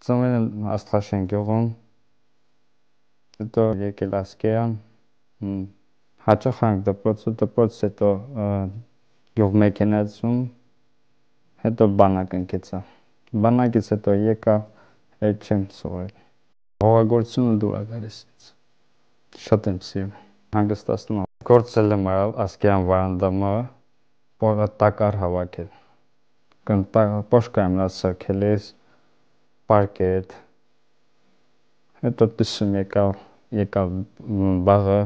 ծնվել եմ Աստղաշեն գյուղում, հետո եկել Ասկերան, հաճախ ենք դպրոցից հետո գյուղմեքենայացում, հետո բանակ ընկեցա։ Բանակից հետո եկա, այդ չեմ սովորել։ Հողագործությունը դուր է գալիս ինձ։ Շատ եմ սիրում, հանգստացնում եմ։ Գործել եմ Ասկերան վարանդամը, տակառ հավաքել։ Պոշկա եմ լացակել ես, պարկետ, հետո տիսում եկալ բաղը,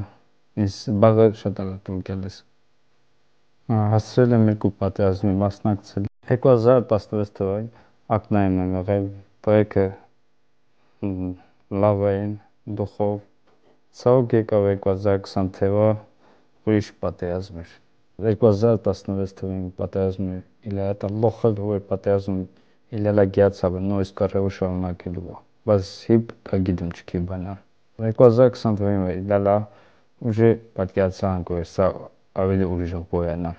ինձ բաղը շատ ալատում կելես։ Հասցրել եմ 2 պատերազմի մասնակցել։ 2016 թվականին ակնայում եմ եղել, բրեքը լավ էին, դուխով, ցավոք եկավ 2020 թվա, ուրիշ պատերազմ էր։ 2016 թվականին պատերազմը իլա լոխել, որ պատերազմ իլա գիացավ, նույնիսկ կարևոր շարունակելու, բայց հիբ դա գիտեմ չքի բանա։ 2020 թվականին իլա ուժը պատկերացանք, որ սա ավելի ուժեղ բոյանա,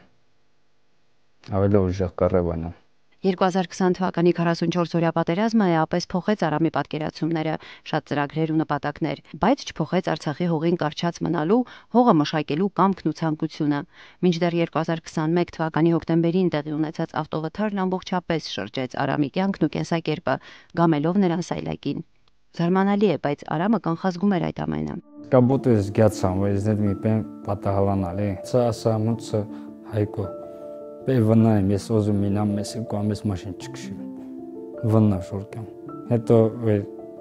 ավելի ուժեղ կառավանա։ 2020 թվականի 44-օրյա պատերազմը էապես փոխեց Արամի պատկերացումները, շատ ծրագրեր ու նպատակներ, բայց չփոխեց Արցախի հողին կառչած մնալու, հողը մշակելու կամքն ու ցանկությունը։ Մինչդեռ 2021 թվականի հոկտեմբերին տեղի ունեցած ավտովթարն ամբողջապես շրջեց Արամի կյանքն ու կենսակերպը, գամելով նրան սայլակին։ Զարմանալի է, բայց Արամը կանխազգում էր այդ ամենը։ Կաբոտը զգացամ, որ իզնետ մի պեն պատահալանալ է։ Սա ասամուցը հայկո։ Վնայեմ, ես ոզում մինամ մեզ երկու ամես մաշին չքշիմ։ Վնա շորկամ։ Հետո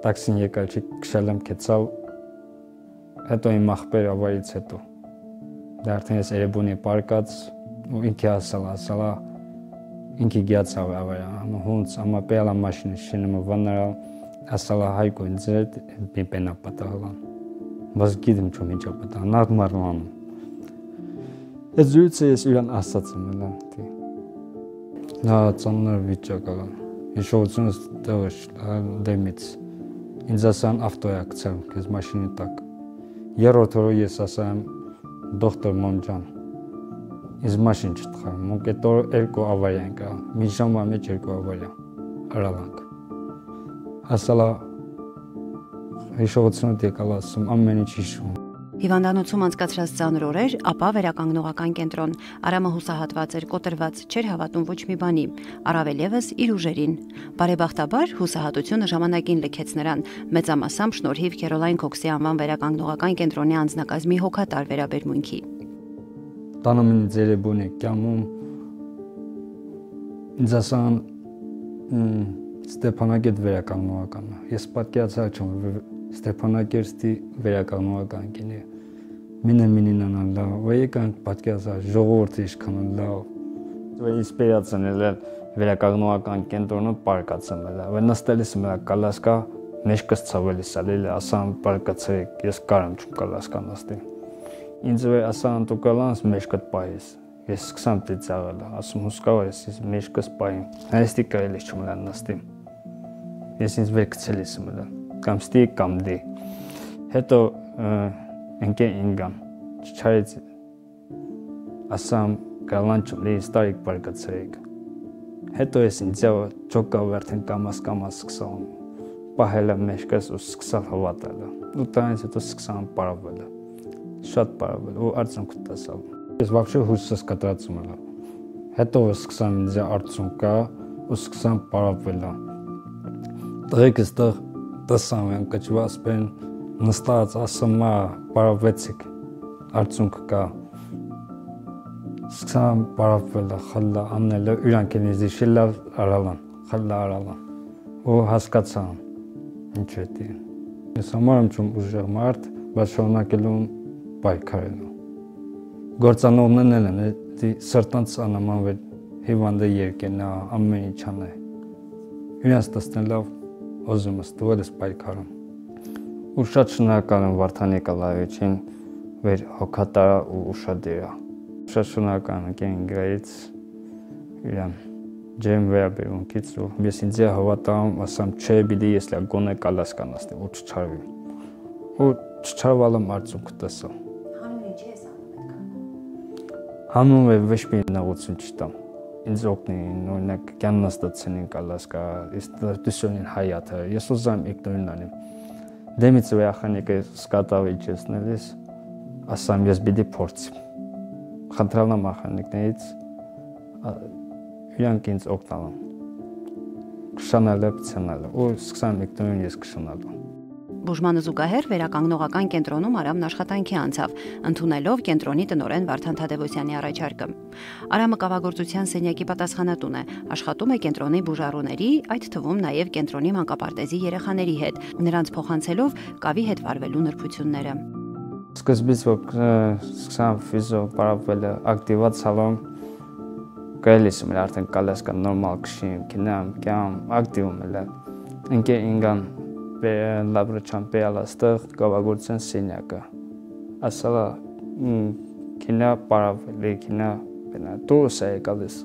տաքսին եկալ չի քշել եմ կեցավ, հետո իմ աղբեր ավարից հետո։ Դա արդեն ես Էրեբունի պարկած ու ինքի ասալա, ինքի գիացավ ավարյա, հունց, ամա պեալա մաշինը շինումը վնարալ, ասալա հայկո ինձ հետ մի պենա պատահալան։ Բայց գիտեմ չում ինչա պատահան, նախ մարլանում։ Այդ զույցը ես իրան ասած եմ էլա, նա ծանր վիճակ ալան, հիշողությունս տեղը դեմից, ինձ ասան ավտոյա կցեմ, կեզ մաշինի տակ։ Երորդ օրը ես ասայեմ, դոկտոր Մոմջան, ինձ մաշին չտխայմ, մոնք էտ օր երկու ավարյա ենք, մի ժամվա մեջ երկու ավարյա, արալանք։ Ասալա, հիշողությունը եկալ ասում, ամեն ինչ հիշում։ Հիվանդանոցում անցկացրած ծանր օրեր, ապա վերականգնողական կենտրոն։ Արամը հուսահատված էր, կոտրված, չէր հավատում ոչ մի բանի, առավել ևս իր ուժերին։ Բարեբախտաբար հուսահատությունը ժամանակին լքեց նրան, մեծամասամբ շնորհիվ Քերոլայն Քոքսի անվան վերականգնողական կենտրոնի անձնակազմի հոգատար վերաբերմունքի։ Տանում ինձ Էրեբունի կյամում, ինձ ասան Ստեփանակերտ վերականգնողականը։ Ես պատկերացա չեմ Ստեփանակերտի վերականգնողական կենի։ Մինանան լավ, ու եկանք պատկերացա ժողովուրդը ինչքան լավ։ Ինձ պերացան էլ վերականգնողական կենտրոնը պարկացեմ էլ։ Ու նստելիս մա կալասկա մեջքս ցավելիս ալել, ասան պարկացեք, ես կարամ չում կալասկա նստի։ Ինձ ասան դու կալանս մեջքդ պայես։ Ես սկսամ ծիծաղել, ասում հուսկավ ես մեջքս պայեմ։ Այստի կարելի չում լան նստի։ Ես ինձ վեր գցել եմ մլա, կամ ստի կամ դի։ Հետո ընկե ինգան, չարից ասամ գալան չում լի ստարիկ պարկացրեք։ Հետո ես ինձ ճոկավ արդեն կամաս սկսամ, պահել եմ մեջքս ու սկսալ հավատալ։ Ու տանից հետո սկսամ պարավել, շատ պարավել ու արդյունք տեսավ։ Ես вообще հույսս կտրացում եմ։ Հետո սկսամ ինձ արդյունքա ու սկսամ պարավել։ Տղեկս տեսամ եմ կճված բեն նստած ասում է պարավեցիկ արդյունք կա սկսամ պարավել խլա անելը իրանք են իզիշելա արալան խլա արալան ու հասկացան ինչ է դի ես համարում չում ուժեղ մարդ բայց շարունակելու պայքարելու գործանողներն են դի սրտանց անաման վեր հիվանդը երկենա ամեն ինչ անե իրանց տեսնելով ոզում ստվել ես պայքարում ու շատ շնորհակալ եմ Վարդան Նիկոլաևիչին վեր հոգատարա ու ուշադիրա շատ շնորհակալ եմ Կենգրայից իրան ջեմ վերաբերունքից ու ես ինձ հավատամ ասամ չէ պիտի ես լա գոնե կալաս կանասնի ու չչարվի ու չչարվալım արդյունք տեսա հանուն ինչի ես անում այդքան հանուն է ոչ մի նեղություն չտամ ինձ օգնին, օրինակ կյան նստացնին կալասկա, դուսյոնին հայաթը, ես ուզում իգնորին անեմ։ Դեմից վեախանիկը սկատավի չեսնելիս, ասամ ես բիդի փորձի։ Խնդրալամ ախանիկներից, իրանք ինձ օգնալան։ Կշանալը, պցանալը, ու սկսամ իգնորին ես կշանալը։ Բուժմանը զուգահեռ վերականգնողական կենտրոնում Արամն աշխատանքի անցավ, ընդունելով կենտրոնի տնօրեն Վարդան Թադևոսյանի առաջարկը։ Արամը կավագործության սենյակի պատասխանատուն է, աշխատում է կենտրոնի բուժառուների, այդ թվում նաև կենտրոնի մանկապարտեզի երեխաների հետ, նրանց փոխանցելով կավի հետ վարվելու նրբությունները։ Սկզբից որ սկսամ ֆիզո պարապվելը ակտիվացալում, գալիս եմ արդեն կալասկա նորմալ քշիմ, կինամ, կյամ, ակտիվում էլ ինքը ինգան լաբրաչան պեալաստեղ կավագործության սենյակը, ասալա կինա պարավելի, կինա դուրս է եկալիս,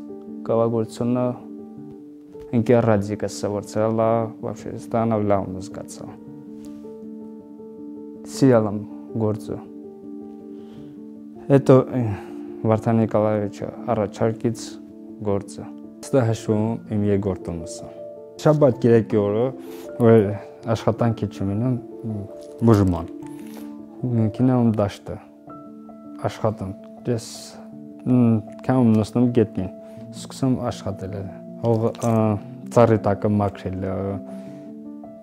կավագործությունը ինքը ռադիկը սվորցալա, вообще ստանավ լավ մզգացա, սիրալամ գործը, հետո Վարդան Նիկոլաևիչը առաջարկից գործը, ստա հաշվում իմ երկրորդումսը, շաբաթ կիրակի օրը, որ աշխատանքի չմինում բուժման, կինամ դաշտը, աշխատում, ես կամում նստում գետնին, սկսում աշխատել է, ծառի տակը մաքրել է,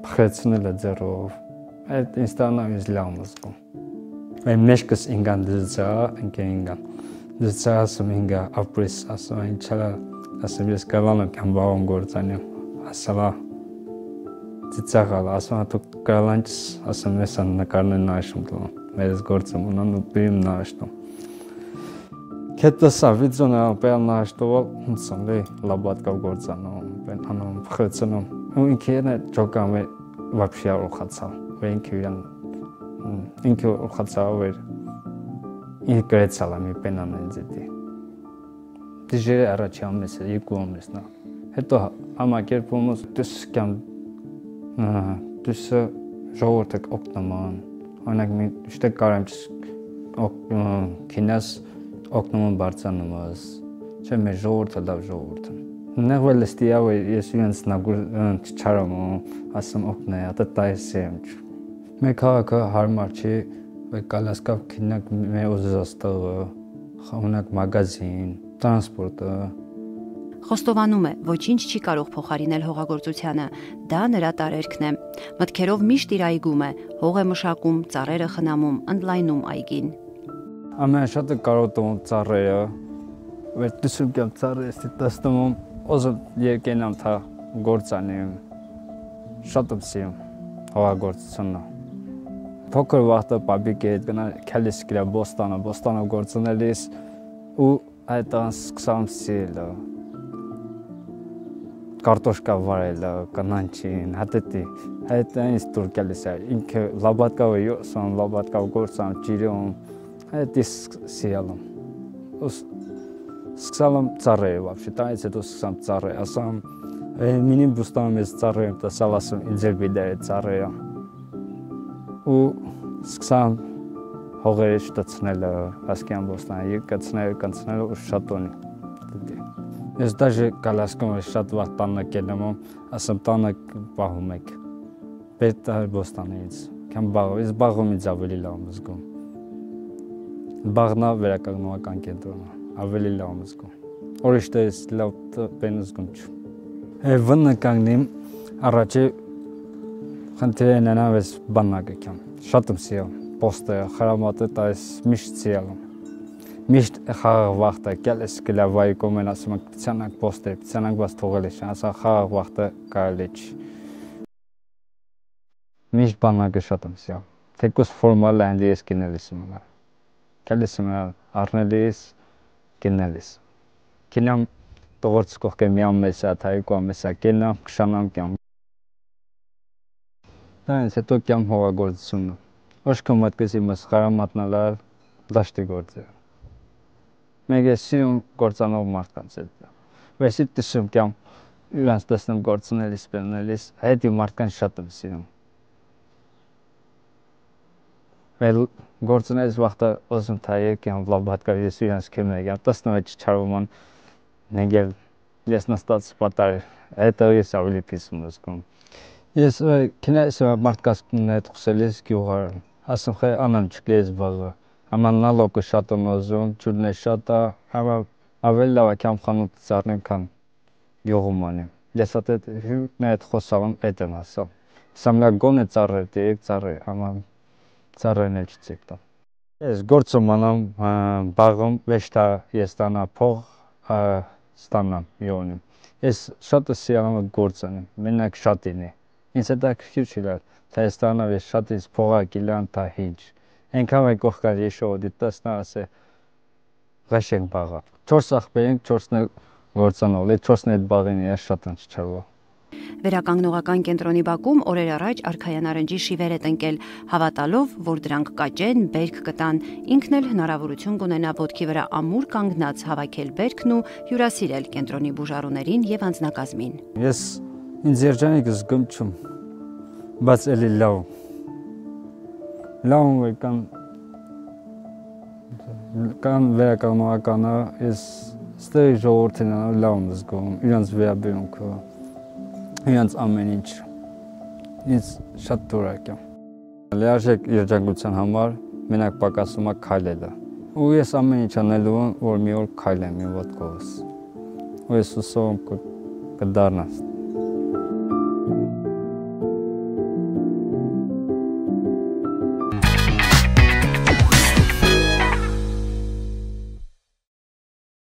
պխեցնել է ձեռով, այդ ինձ տանավ ինձ լավ մզգում, այն մեջքս ինգան դզծա, ինքը ինգան, դզծա ասում ինգա ապրիս, ասում ինչալա, ասում ես կավալում կան բաղում գործանեմ, ասալա, ծիծաղալ, ասում հատու կրալանչս, ասում ես ան նկարնեն նաշում տլում, մերս գործում ունան ու բիմ նաշտում։ Կետասա վիդզոնը պեալ նաշտովալ, հնցում լի լաբատկավ գործանում, բեն անում, պխեցնում, ու ինքը են է ճոկամ է վապշիա ուրխացալ, ու ինքը ուրխացալ վեր, ինքը գրեցալ ամի պենան են ձետի։ Դիժերը առաջի ամես է, երկու ամես նա։ Հետո համակերպումս դուս կյամ դուսը ժողորդեք օգնման, անակ մի շտեք կարեմ կինաս օգնման բարձանումաս, չէ մեր ժողորդը լավ ժողորդը։ Նեղվել էստիա, որ ես իրենց նագուր չարում, ասում օգնայ, ատը տայս եմ չու։ Մեր քաղաքը հարմար չի, որ կալասկավ կինակ մեր ուզաստығы, խաղունակ մագազին, տրանսպորտը, Խոստովանում է, ոչինչ չի կարող փոխարինել հողագործությանը, դա նրա տարերքն է։ Մտքերով միշտ իր այգում է, հող է մշակում, ծառերը խնամում, ընդլայնում այգին։ Ամենաշատը կարոտում ծառերը, որ դուսում կյամ ծառը էստի տստում, ոզում երկենամ թա գործանիմ, շատ ըպսիում հողագործությունը։ Փոքր վաղտը պաբիկի հետ գնա կելիս կիրա բոստանով գործունելիս ու այդ սկսամ սիրելը, կարտոշկա վարելը, կանանչին, հատետի, այդ ինձ տուր կելիս է, ինքը լաբատկավ է յոսում, լաբատկավ գործամ, ճիրում, այդ ես սիրալում, սկսալում ծառը է վապշի, տանից հետո սկսամ ծառը է, ասամ, մինին բուստանում ես ծառը եմ տասալ, ասում, ինձ էլ բիդեր է ծառը է, ու սկսամ հողերը շտացնելը, ասկյան բոստանը, կացնելը ու շատոնի, ես դաժե կալասկում է շատ վաղ տանը կելում, ասում տանը բաղում եք, պետ բոստանից, կան բաղում, ես բաղում ինձ ավելի լավ մզգում, բաղնա վերականգնողական կենտրոնը, ավելի լավ մզգում, օրիշտը ես լավ պեն զգում չու, վնը կանգնիմ, առաջի խնդիրը նենավ ես բաննակը կյամ, շատ եմ սիյալ, պոստը, խրամատը դա ես միշտ սիյալում, միշտ խաղաղ վաղտը, կյալ ես կլա վայկում են ասում ենք պցյանանք պոստը, պցյանանք բաց թողել ես, ասա խաղաղ վաղտը կարել է չի։ Միշտ բանակը շատ եմ սիյալ, թեկուս ֆորմալ այնդ ես կինել ես մնա, կյալ ես մնա արնել ես, կինել ես։ Կինամ տողորց կողք է միամ մեսա, թայիկու ամեսա, կենամ, կշանամ կյամ։ Դա ես հետո կյամ հողագործությունը, ոչքում մատկեսի մս խարամատնալար, դաշտի գործը։ Մեկ ես սիրում գործանող մարդկանց հետ, վեսի տիսում կյամ իրանց տեսնում գործունելիս պենելիս, հետի մարդկանց շատ եմ սիրում։ Մեր գործունելիս վաղտը ոզում թա երկյամ լավ բատկավ ես իրանց կեմ եկյամ, տեսնում է չարվում ան նեգել Ես նստած պատար հետևից ավելի պիս եմ զգում։ Ես քնես մարդկասն հետ խոսել ես գյուղար, ասում խե անան չկես բաղը։ Ամաննա լոկը շատ օնոզում, ջուրն է շատ է, համա ավելի լավ է կամ խանութ ծառնեմ քան գյուղում անեմ։ Ես հատ հյուրն հետ խոսալım էդ եմ ասա։ Սամլա գոնե ծառը դեք ծառը, համա ծառն էլ չծեք տա։ Ես գործում անամ բաղում վեշտա ես տանա փող ստանամ իոնի։ Ես շատ սիրում գործ անեմ, մենակ շատին է։ Ինձ դա քիչ չէ, թե ստանամ ես շատ ինձ փողակիլան տա ինչ։ Այնքան է կողքան եշո դիտասնա ասե գաշեն բաղա։ 4 ախպեր ենք, 4-ն էլ գործանալ, այդ 4-ն էլ բաղին է շատ անչճարվա։ Վերականգնողական կենտրոնի բակում օրեր առաջ արքայան նարնջի շիվեր է տնկել, հավատալով, որ դրանք կաճեն, բերք կտան։ Ինքն էլ հնարավորություն կունենա ոտքի վրա ամուր կանգնած հավաքել բերքն ու հյուրասիրել կենտրոնի բուժառուներին եւ անձնակազմին։ Ես ինձ երջանիկ զգում չում, բայց էլի լավ կան վերականգնողականը, ես ստեղ ժողովրդին լավ եմ զգում, իրանց վերաբերունքը, իրանց ամեն ինչ, ինձ շատ դորակ է։ Լիարժեք երջանկության համար մենակ պակասում է քայլելը։ Ու ես ամեն ինչ անելու եմ, որ մի օր քայլեմ իմ ոտքովս։ Ու ես ուսում կդառնամ